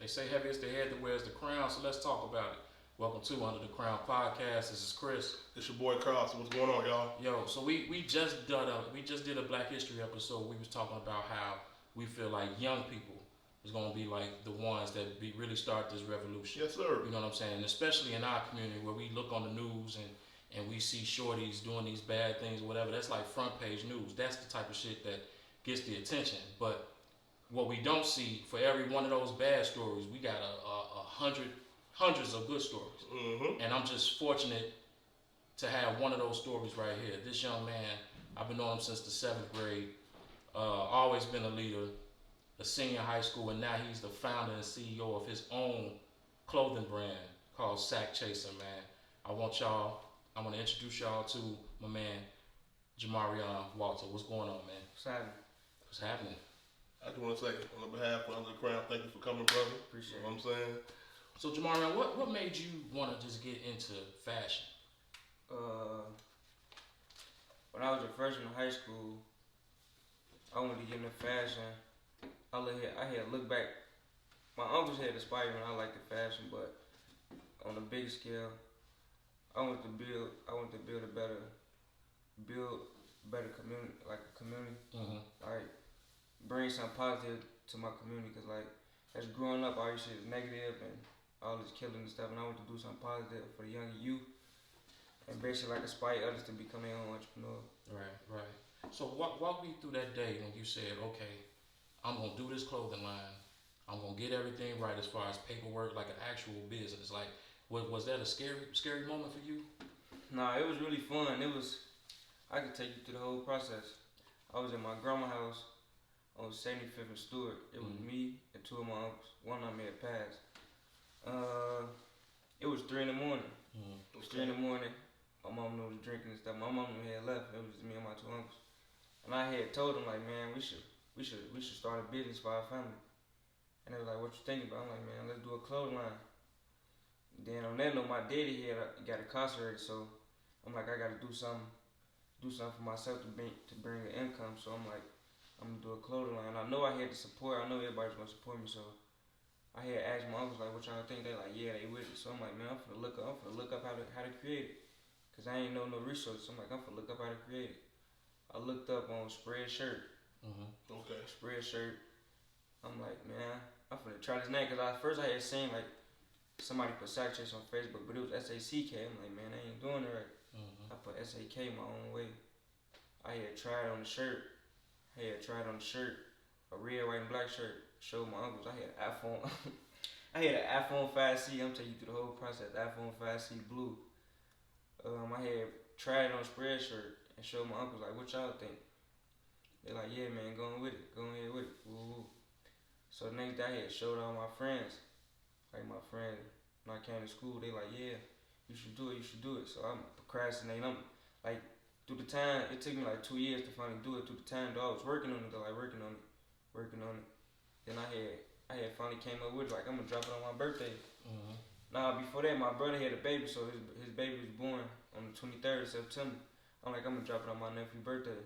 They say heavy is the head that wears the crown, so let's talk about it. Welcome to Under the Crown Podcast. This is Chris. It's your boy Carlson. What's going on, y'all? Yo, so we just did a Black History episode. We was talking about how we feel like young people is gonna be like the ones that really start this revolution. Yes, sir. You know what I'm saying? And especially in our community where we look on the news and we see shorties doing these bad things or whatever. That's like front page news. That's the type of shit that gets the attention. But what we don't see, for every one of those bad stories, we got hundreds of good stories. Mm-hmm. And I'm just fortunate to have one of those stories right here. This young man, I've been knowing him since the 7th grade. Always been a leader, a senior in high school, and now he's the founder and CEO of his own clothing brand called Sakchaser, man. I want to introduce y'all to my man, Jamarion Walter. What's going on, man? What's happening? What's happening? I just want to say, on behalf of Under the Crown, thank you for coming, brother. Appreciate it. You know what I'm saying? So, Jamarion, what made you want to just get into fashion? When I was a freshman in high school, I wanted to get into fashion. I had look back. My uncles had inspired me, and I liked the fashion, but on a big scale, I wanted to build a better community, like a community, like bring something positive to my community. Cause like as growing up, all this shit is negative and all this killing and stuff, and I want to do something positive for the young youth, and basically like inspire others to become their own entrepreneur. Right. So walk me through that day when you said, okay, I'm gonna do this clothing line. I'm gonna get everything right as far as paperwork, like an actual business. Like, was that a scary moment for you? Nah, it was really fun. I could take you through the whole process. I was in my grandma's house on 75th and Stewart. It was me and two of my uncles. One of them had passed. It was 3 in the morning. It was 3 in the morning. My mom was drinking and stuff. My mom had left. It was just me and my two uncles. And I had told them like, man, we should start a business for our family. And they was like, what you thinking about? I'm like, man, let's do a clothing line. Then on that note, my daddy got incarcerated, so I'm like, I gotta do something for myself to bring an income. So I'm like, I'm gonna do a clothing line. I know I had the support. I know everybody's gonna support me. So I had asked my uncles like, what y'all think? They like, yeah, they with it. So I'm like, man, I'm finna look up how to create it, cause I ain't know no resources. So I'm like, I'm finna look up how to create it. I looked up on Spreadshirt. Okay. Spreadshirt. I'm like, man, I'm finna try this name, cause first I had seen like somebody put Sakchaser on Facebook, but it was SACK. I'm like, man, I ain't doing it right. I put SAK my own way. I had tried on the shirt. A red, white, and black shirt. Showed my uncles. I had an iPhone. I had an iPhone 5C. I'm taking you through the whole process. iPhone 5C blue. I had tried it on Spreadshirt and showed my uncles like, what y'all think? They're like, yeah, man, go ahead with it. Woo. So the next day I had showed all my friends. Like my friend, when I came to school, they like, yeah, you should do it. So I'm procrastinating. I'm like, through the time, it took me like 2 years to finally do it. Through the time, though, I was working on it. Then I had finally came up with it, like, I'm gonna drop it on my birthday. Now, before that, my brother had a baby, so his baby was born on the 23rd of September. I'm like, I'm gonna drop it on my nephew's birthday.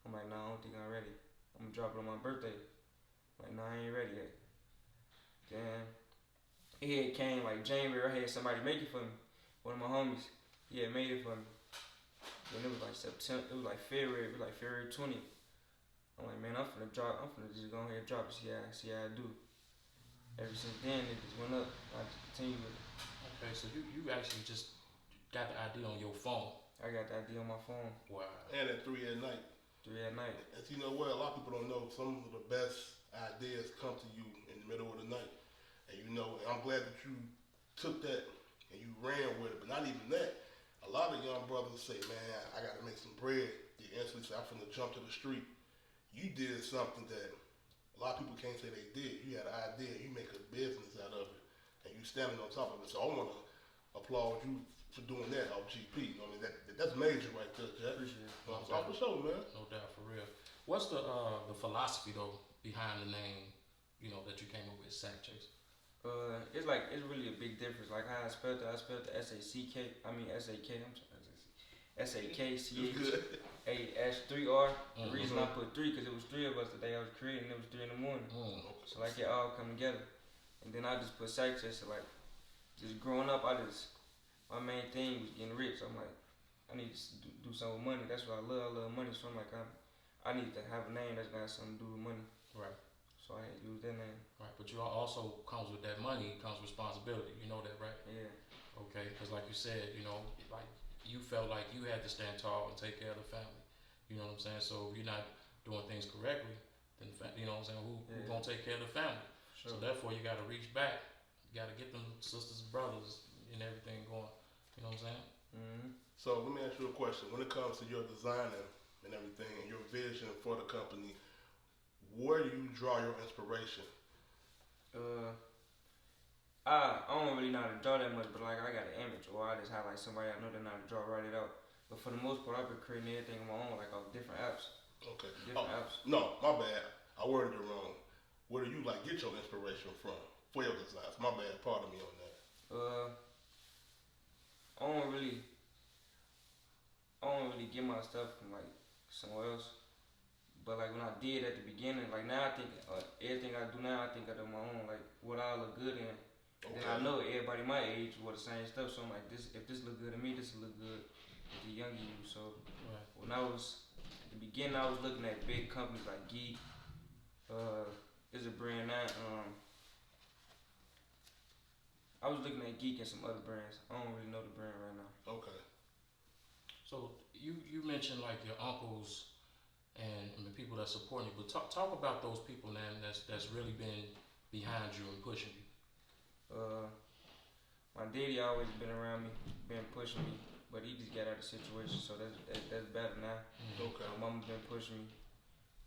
I'm like, nah, I don't think I'm ready. I'm gonna drop it on my birthday. I'm like, nah, I ain't ready yet. Then it had came like January. I had somebody make it for me. One of my homies, he had made it for me. Then it was like September. It was like February. It was like February 20th. I'm like, man, I'm finna just go ahead and drop it. See how I do. Ever since then, it just went up. I just continue with it. Okay, so you actually just got the idea on your phone. I got the idea on my phone. Wow. And at 3 at night. 3 at night. And you know what? A lot of people don't know. Some of the best ideas come to you in the middle of the night. And you know, I'm glad that you took that and you ran with it. But not even that. A lot of young brothers say, man, I got to make some bread. They instantly say, I'm finna jump to the street. You did something that a lot of people can't say they did. You had an idea. You make a business out of it. And you standing on top of it. So I want to applaud you for doing that off GP. You know, I mean, that's major right there, Jack. Appreciate it. No Off the show, man. No doubt, for real. What's the philosophy though behind the name? You know that you came up with, Sakchaser. It's really a big difference. Like how I spelled it SACK. I mean SAK. I'm sorry, SAKCHAS3R. The reason I put 3 because it was 3 of us the day I was creating. It was 3 in the morning. So like it all come together. And then I just put Sakchaser, like, just growing up, my main thing was getting rich. I'm like, I need to do something with money. That's what I love. I love money. So I'm like, I need to have a name that's got something to do with money. Right. So I had to use that name. Right. But you also comes with that money comes responsibility. You know that, right? Yeah. Okay. Because like you said, you know, like you felt like you had to stand tall and take care of the family. You know what I'm saying? So if you're not doing things correctly, then you know what I'm saying, who gonna take care of the family? Sure. So therefore, you got to reach back. You got to get them sisters and brothers and everything going. You know what I'm saying? Mm-hmm. So let me ask you a question. When it comes to your designing and everything and your vision for the company, where do you draw your inspiration? I don't really know how to draw that much, but like I got an image, or I just have like somebody I know that know how to draw, write it out. But for the most part, I've been creating everything on my own, like off different apps. Okay. Different apps. No, my bad. I worded it wrong. Where do you like get your inspiration from for your designs? My bad. Pardon me on that. I don't really get my stuff from like somewhere else. But like when I did at the beginning, like now I think everything I do now, I think I do my own, like what I look good in. Okay. Then I know everybody my age wore the same stuff, so I'm like, if this look good to me, this will look good to the younger you. So when I was at the beginning, I was looking at big companies like Geek. Is a brand now. I was looking at Geek and some other brands. I don't really know the brand right now. Okay. So you mentioned like your uncles and the people that support you, but talk about those people, man. That's really been behind you and pushing you. My daddy always been around me, been pushing me, but he just got out of the situation, so that's better now. Okay. My mama been pushing me,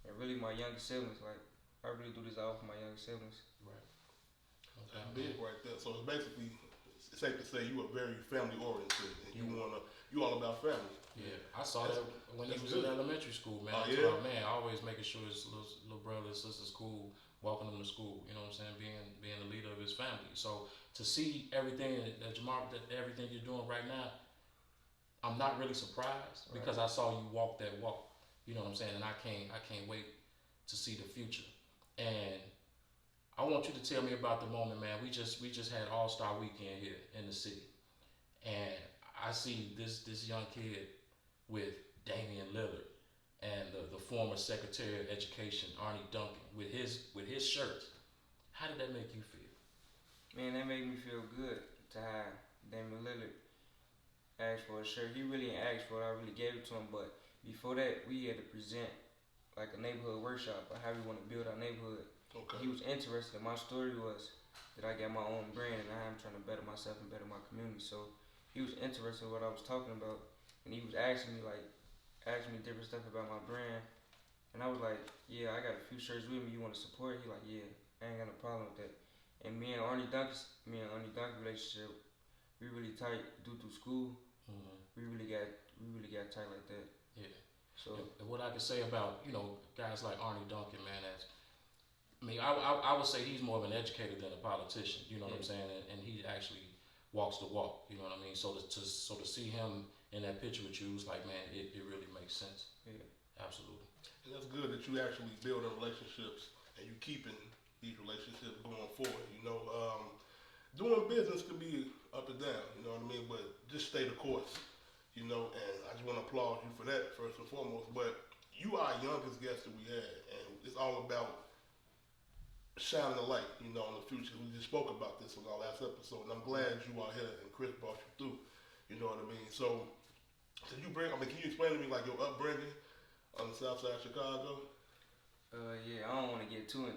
and really my younger siblings. Like I really do this all for my younger siblings. Right. Okay. That's big right there. So it's basically safe to say you are very family oriented, and you all about family. Yeah, I saw that when he was in elementary school, man. Man, always making sure his little brother and sister's cool, walking them to school. You know what I'm saying? Being the leader of his family. So to see everything that everything you're doing right now, I'm not really surprised because I saw you walk that walk. You know what I'm saying? And I can't wait to see the future. And I want you to tell me about the moment, man. We just had All-Star Weekend here in the city, and I see this young kid with Damian Lillard and the former Secretary of Education Arnie Duncan with his shirts. How did that make you feel? Man, that made me feel good to have Damian Lillard ask for a shirt. He really didn't ask for it. I really gave it to him. But before that, we had to present like a neighborhood workshop on how we want to build our neighborhood. Okay. He was interested. My story was that I got my own brand and I'm trying to better myself and better my community. So he was interested in what I was talking about, and he was asking me different stuff about my brand. And I was like, yeah, I got a few shirts with me. You want to support? He like, yeah, I ain't got no problem with that. And me and Arnie Duncan's relationship, we really tight due to school. Mm-hmm. We really got tight like that. Yeah. So and what I can say about guys like Arnie Duncan, man, I would say he's more of an educator than a politician. You know what I'm saying? And he actually walks the walk. You know what I mean? So to see him in that picture with you, it's like, man, it really makes sense. Yeah, absolutely. And that's good that you actually building relationships and you keeping these relationships going forward. Doing business can be up and down. You know what I mean? But just stay the course. And I just want to applaud you for that first and foremost. But you are our youngest guest that we had, and it's all about shining a light, in the future. We just spoke about this on our last episode, and I'm glad you are here and Chris brought you through. You know what I mean? So can you explain to me like your upbringing on the south side of Chicago? Yeah, I don't want to get too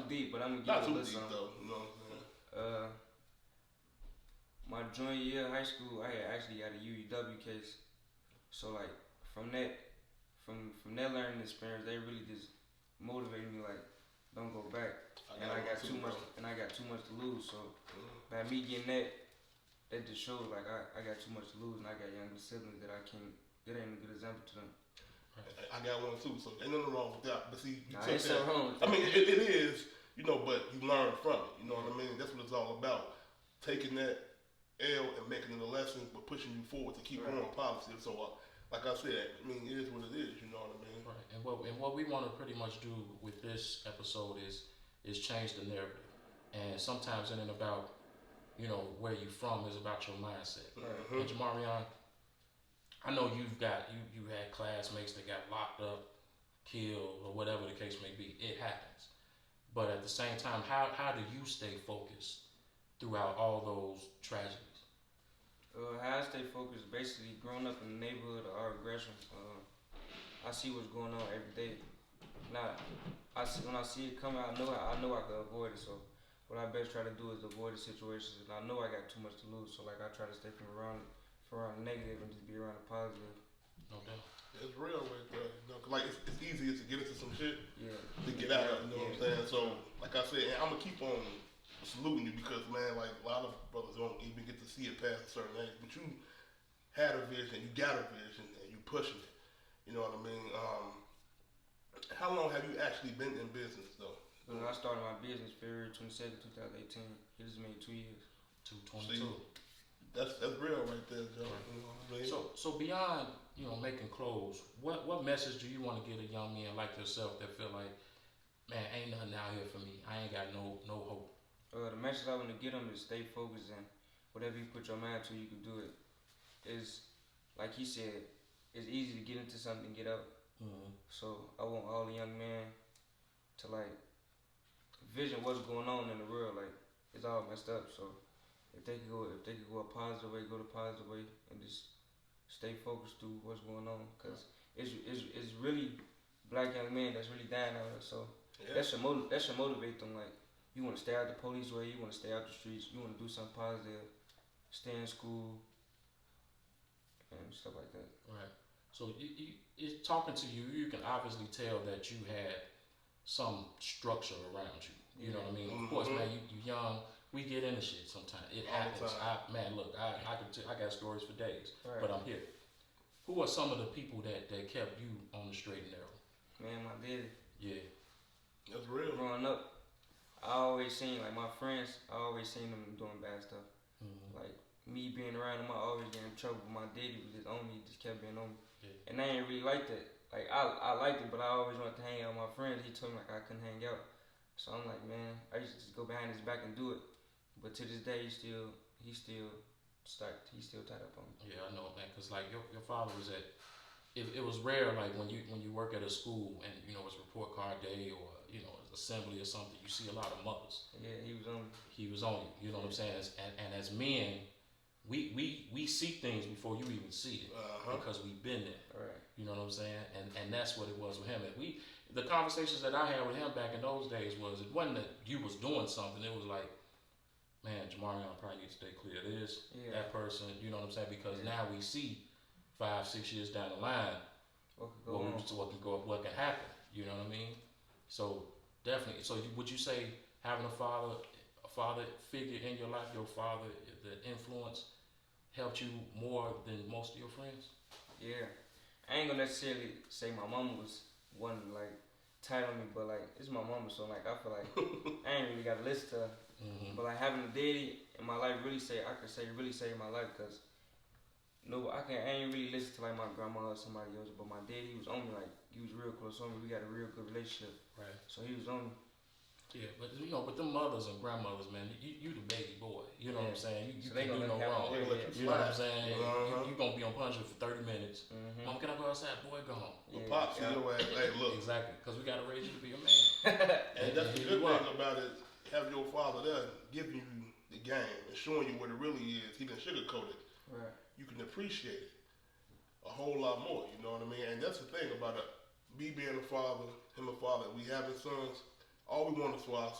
deep, but I'm gonna Not give you a too deep listen. though. You know what I'm saying? My junior year of high school, I had actually got a UEW case. So like from that learning experience, they really just motivated me like, don't go back. I got too much to lose. So by me getting that just shows like I got too much to lose, and I got younger siblings that that ain't a good example to them. I got one too, so ain't nothing wrong with that. But see, you took ain't that. wrong with I mean, it is, but you learn from it. You know what I mean? That's what it's all about. Taking that L and making it a lesson, but pushing you forward to keep going positive. So, like I said, it is what it is. You know what I mean? Right. And what we want to pretty much do with this episode is change the narrative. And sometimes it ain't about, you know, where you from, it's about your mindset. Mm-hmm. And Jamarion, I know you had classmates that got locked up, killed, or whatever the case may be. It happens. But at the same time, how do you stay focused throughout all those tragedies? How I stay focused, basically growing up in the neighborhood of our aggression, I see what's going on every day. Now, when I see it coming, I know I can avoid it. So what I best try to do is avoid the situations, and I know I got too much to lose. So like I try to stay from around the negative and just be around the positive. No doubt. It's real right there. You know, 'cause like it's easier to get into some shit Yeah. to get out of. You know what I'm saying? So like I said, I'm gonna keep on saluting you because man, like a lot of brothers don't even get to see it past a certain age, but you had a vision, you got a vision, and you pushing it. You know what I mean? How long have you actually been in business though? When I started my business February 22nd, 2018, it just made 2 years. 222. That's real right there, Joe. You know what I mean? So beyond, you know, making clothes, what message do you want to give a young man like yourself that feel like, man, ain't nothing out here for me. I ain't got no hope. The message I want to get them is stay focused, and whatever you put your mind to, you can do it. Is like he said, it's easy to get into something and get out. Mm-hmm. So I want all the young men to like vision what's going on in the world. Like it's all messed up. So if they could go a positive way, go the positive way, and just stay focused through what's going on. Cause it's really black young men that's really dying out here. So Yeah. that should motivate them. Like you want to stay out the police way, you want to stay out the streets, you want to do something positive, stay in school, and stuff like that. Right. So it's talking to you, you can obviously tell that you had some structure around you. You know what I mean? Of course, man, you young. We get into shit sometimes. It All the happens. time. Look, I got stories for days, Right. but I'm here. Who are some of the people that kept you on the straight and narrow? Man, my daddy. Yeah. That's real. Growing up, I always seen like my friends. I always seen them doing bad stuff. Mm-hmm. Like me being around them, I always get in trouble. But my daddy was just on me, just kept being on me. Yeah. And I ain't really like that. Like I liked it, but I always wanted to hang out with my friends. He told me like I couldn't hang out. So I'm like, man, I used to just go behind his back and do it. But to this day, he's still tied up on me. Yeah, I know, man. Cause like your father was at. It was rare, like when you work at a school and you know it's report card day or you know it's assembly or something. You see a lot of mothers. Yeah, he was on me. He was on you. You know what I'm saying? And as men, we see things before you even see it because we've been there. Right. You know what I'm saying? And that's what it was with him. And the conversations that I had with him back in those days was it wasn't that you was doing something. It was like, man, Jamarion probably needs to stay clear of this, that person. You know what I'm saying? Because now we see 5-6 years down the line what can happen. You know what I mean? So definitely. So would you say having a father figure in your life, your father, the influence helped you more than most of your friends? Yeah. I ain't gonna necessarily say my mama was one like tight on me, but like it's my mama, so like I feel like I ain't really gotta listen to her. Mm-hmm. But like having a daddy in my life really saved my life because I ain't really listen to like my grandma or somebody else, but my daddy, he was on me, like he was real close on me. We got a real good relationship. Right. So he was on me. Yeah, but you know, with them mothers and grandmothers, man, you the baby boy. You know what I'm saying? You So can't do no wrong. They gonna let You know what I'm saying? Uh-huh. You gonna be on punishment for 30 minutes. Mm-hmm. Mom, can I go outside? Boy, go home. But Pop, see your ass. Hey, look. Exactly, because we gotta raise you to be a man. And that's the good thing about it. Have your father there giving you the game and showing you what it really is. He done sugarcoat it. Right. You can appreciate it a whole lot more. You know what I mean? And that's the thing about it. Me being a father, him a father, we having sons. All we want is for our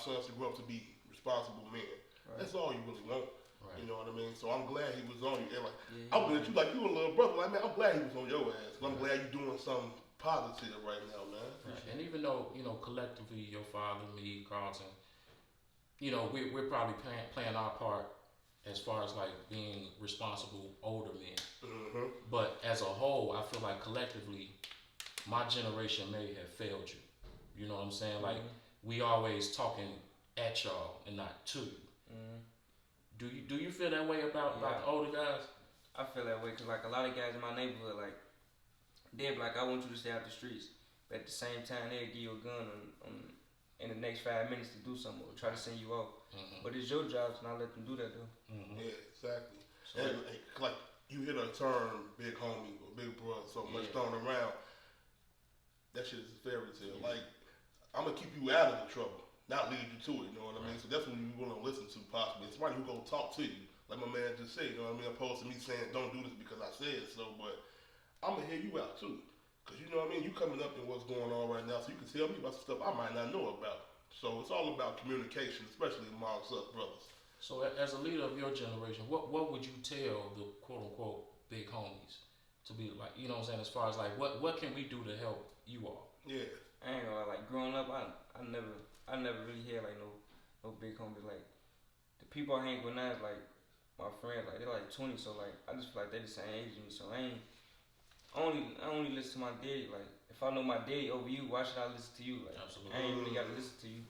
sons to grow up to be responsible men. Right. That's all you really want. Right. You know what I mean? So I'm glad he was on you. And like, Yeah, I'm looking at you like you a little brother. Like, man, I'm glad he was on your ass. I'm glad you're doing something positive right now, man. Right. And even though, you know, collectively, your father, me, Carlton, you know, we're probably playing our part as far as like being responsible older men. Mm-hmm. But as a whole, I feel like collectively, my generation may have failed you. You know what I'm saying? Like we always talking at y'all and not to you. Mm-hmm. Do you feel that way about the older guys? I feel that way because like a lot of guys in my neighborhood, like they're like, I want you to stay out the streets, but at the same time they'll give you a gun on in the next 5 minutes to do something or try to send you off. Mm-hmm. But it's your job to not let them do that though. Mm-hmm. Yeah, exactly. So, And like you hear the term big homie or big brother so much thrown around. That shit is a fairy tale. Like, I'm gonna keep you out of the trouble, not lead you to it. You know what I mean? So that's what you want to listen to, possibly. It's somebody who gonna talk to you, like my man just said. You know what I mean? Opposed to me saying, "Don't do this because I said so," but I'm gonna hear you out too, cause you know what I mean. You coming up in what's going on right now, so you can tell me about some stuff I might not know about. So it's all about communication, especially amongst us brothers. So as a leader of your generation, what would you tell the quote unquote big homies to be like? You know what I'm saying? As far as like what can we do to help you all? Yeah. I ain't gonna lie, like growing up, I never really had like no big homies. Like the people I hang with now is like my friends, like they're like 20, so like I just feel like they the same age as me. So I only listen to my daddy. Like if I know my daddy over you, why should I listen to you? Like Absolutely. I ain't really gotta listen to you.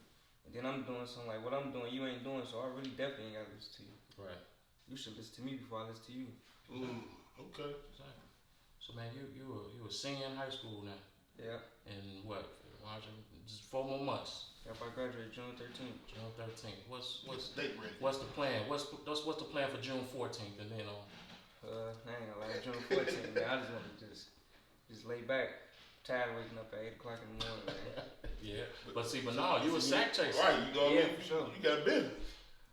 And then I'm doing something like what I'm doing, you ain't doing, so I really definitely ain't gotta listen to you. Right. You should listen to me before I listen to you. Okay. Exactly. So man, you a senior in high school now, Yeah. and what? Just 4 more months. If I graduate June 13th. June 13th. What's Date ready. what's the plan? What's the plan for June 14th and then on? I ain't gonna lie, June 14th, man. I just want to just lay back. Tired of waking up at 8 o'clock in the morning, man. Yeah. But no, you a sack chaser. Right, you know what Yeah, I mean? for sure. You got business.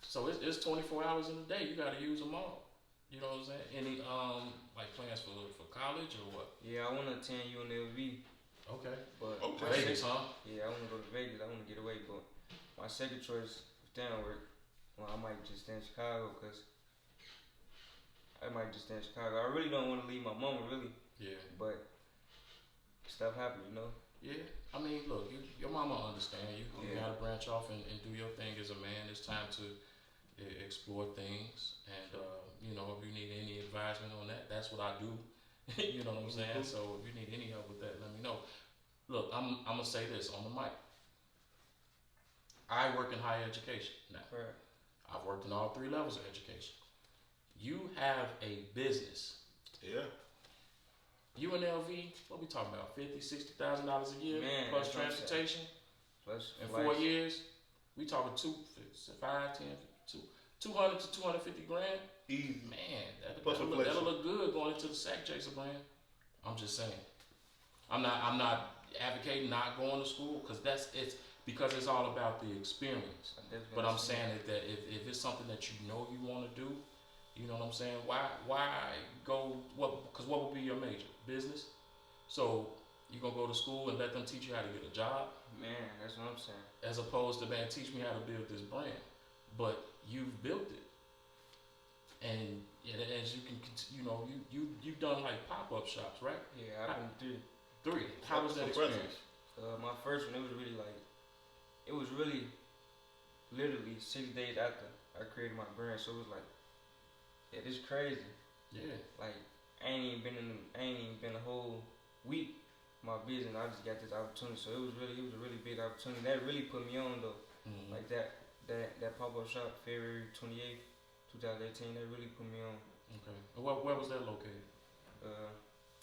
So it's 24 hours in a day. You got to use them all. You know what I'm saying? Any like plans for college or what? Yeah, I want to attend UNLV, Okay. but Okay. Vegas, huh? yeah, I want to go to Vegas. I want to get away, but my second choice, if that don't work, well, I might just stay in Chicago, cause I might just stay in Chicago. I really don't want to leave my mama, really, Yeah. but stuff happen, you know. Yeah. I mean, look, your mama understand you. You Yeah. got to branch off and do your thing as a man. It's time to explore things, and you know, if you need any advisement on that, that's what I do. You know what I'm saying? So if you need any help with that, let me know. Look, I'm gonna say this on the mic. I work in higher education now. Right. I've worked in all 3 levels of education. You have a business. Yeah. UNLV, what we talking about? $50,000-$60,000 a year Man, plus that's what I'm saying. transportation. Plus, In flights. 4 years, we talking 200 to 250 grand. Easy. Man, Plus that'll look good going into the sack chaser brand. I'm just saying. I'm not advocating not going to school it's because it's all about the experience. But I'm saying that if it's something that you know you want to do, you know what I'm saying? Why go? Because what would be your major? Business. So you gonna go to school and let them teach you how to get a job, Man, that's what I'm saying. as opposed to, man, teach me how to build this brand. But you've built it, and as you can, you know, you've done like pop-up shops, right? Yeah, I've been 3. How was that experience? My first one, it was really literally 6 days after I created my brand. So it was like, yeah, this is crazy. Yeah. Like I ain't even been a whole week in my business. I just got this opportunity. So it was a really big opportunity. That really put me on though. Mm-hmm. Like that pop-up shop, February 28th, 2018. That really put me on. Okay. And where was that located?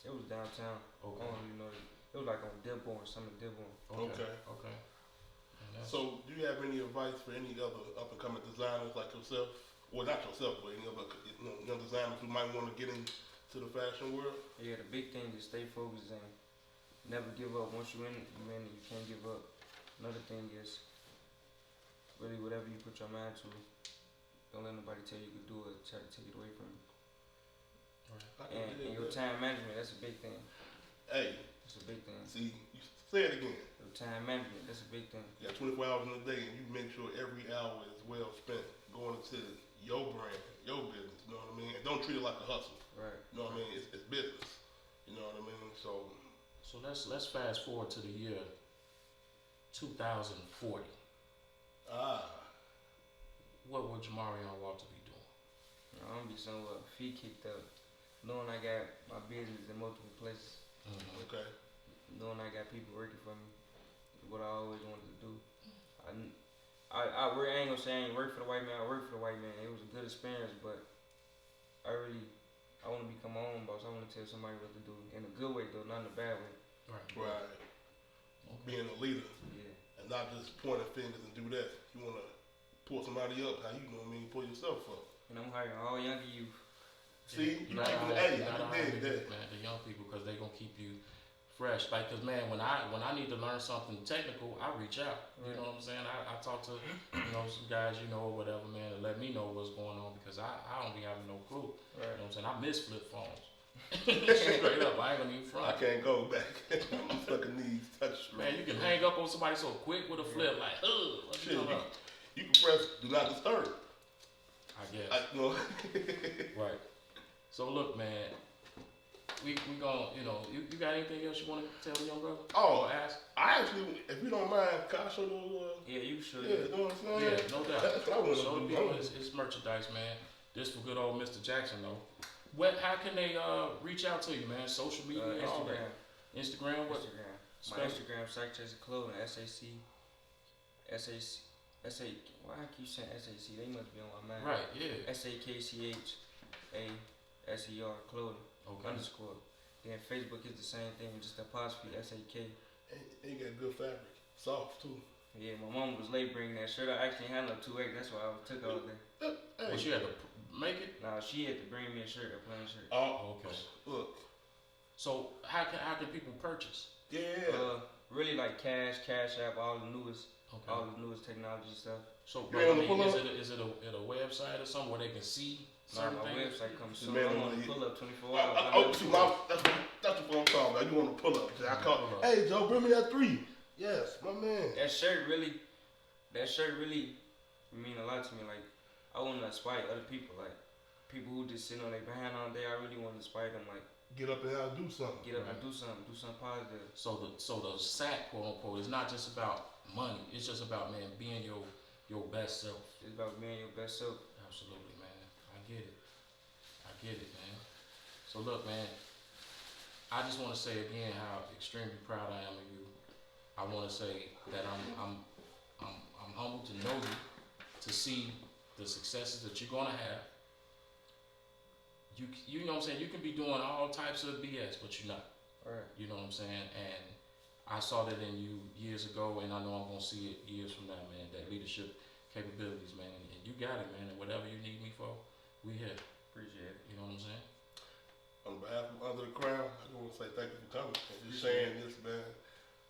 It was downtown. Okay. I don't really know. It was like on Dearborn, something Dearborn. Okay. Okay. So, do you have any advice for any other up-and-coming designers like yourself? Well, not yourself, but any other young designers who might want to get into the fashion world? Yeah, the big thing is stay focused and never give up. Once you're in it, you can't give up. Another thing is really whatever you put your mind to, don't let nobody tell you can do it, try to take it away from you. Right. And your time management, that's a big thing. Hey, That's a big thing. see, you say it again. Your time management, that's a big thing. You got 24 hours in a day, and you make sure every hour is well spent going into your brand, your business. You know what I mean? And don't treat it like a hustle. Right. You know what I mean? It's business. You know what I mean? So let's fast forward to the year 2040. What would Jamarion Walter be doing? I'm gonna be somewhere feet kicked up, knowing I got my business in multiple places, Mm-hmm. okay. knowing I got people working for me. What I always wanted to do. I ain't gonna say I ain't work for the white man. I work for the white man. It was a good experience, but I want to become my own boss. I want to tell somebody what to do in a good way though, not in a bad way. Right. Right. Okay. Being a leader Yeah. and not just pointing fingers and do that. You want to pull somebody up, how you know what I mean? Pull yourself up. And I'm hiring all younger youth. See, You you gotta keeping hire- the you gotta hire dig the that. youth, man, the young people, because they gonna keep you fresh. Like, cause man, when I need to learn something technical, I reach out. You know what I'm saying? I talk to some guys or whatever, man, and let me know what's going on, because I don't be having no clue. Right. You know what I'm saying? I miss flip phones. Straight up, I ain't gonna even front. I can't go back. My fucking knees touch. Man, you can hang up on somebody so quick with a flip, like, what Shit, you talking about? you can press do not disturb. I guess. No. Right. So look, man, we gonna, you got anything else you want to tell the young brother? Oh, Or ask? I actually, if you don't mind, can I show those? Yeah, you should. Yeah, you know what I'm saying? Yeah, no doubt. That's what I want to So do. people, it's merchandise, man. This for good old Mr. Jackson, though. How can they reach out to you, man? Social media, all that. Instagram, what? Instagram. My Spell- Instagram, Sakchaserclothing, SAC. Why I keep saying SAC? They must be on my mind. Right, yeah. SAKCHASER clothing Okay. underscore. Then Facebook is the same thing with just apostrophe SAK. And you got good fabric, soft too. Yeah, my mom was late bringing that shirt. I actually had no 2X. That's why I took all day. Well, she had to make it. Nah, she had to bring me a shirt, a plain shirt. Oh, Okay. look. So how can people purchase? Yeah. Really like Cash App, all the newest Okay. technology stuff. So, You but, on the pull up? is it a website or something where they can see Nah, certain my things? website comes The soon. man I'm on on the the- pull up 24 hours. That's what I'm talking about. You want to pull up? I call. Pull up. Hey, Joe, bring me that 3. Yes, my man. That shirt really mean a lot to me. Like, I want to inspire other people. Like, people who just sit on their behind all day, I really want to inspire them. Like, Get up and out and do something. get up Right. and do something positive. So the sack, quote unquote, is not just about money. It's just about, man, being your best self. It's about being your best self. Absolutely, man. I get it, man. So look, man, I just want to say again how extremely proud I am of you. I want to say that I'm humbled to know you, to see the successes that you're gonna have. You know what I'm saying? You can be doing all types of BS, but you're not. Alright. You know what I'm saying? And I saw that in you years ago, and I know I'm gonna see it years from now, man. That leadership capabilities, man. And you got it, man. And whatever you need me for, we here. Appreciate it. You know what I'm saying? On behalf of Under the Crown, I just want to say thank you for coming. And just saying this, man.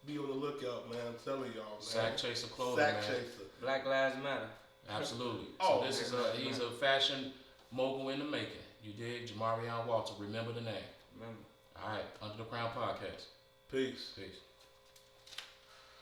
Be on the lookout, man. I'm telling y'all, man. Sakchaserclothing, Sack man. Chaser. Black Lives Matter. Absolutely. Oh, So this is he's a fashion mogul in the making. You dig? Jamarion Walter. Remember the name. Remember. All right. Under the Crown podcast. Peace. Peace.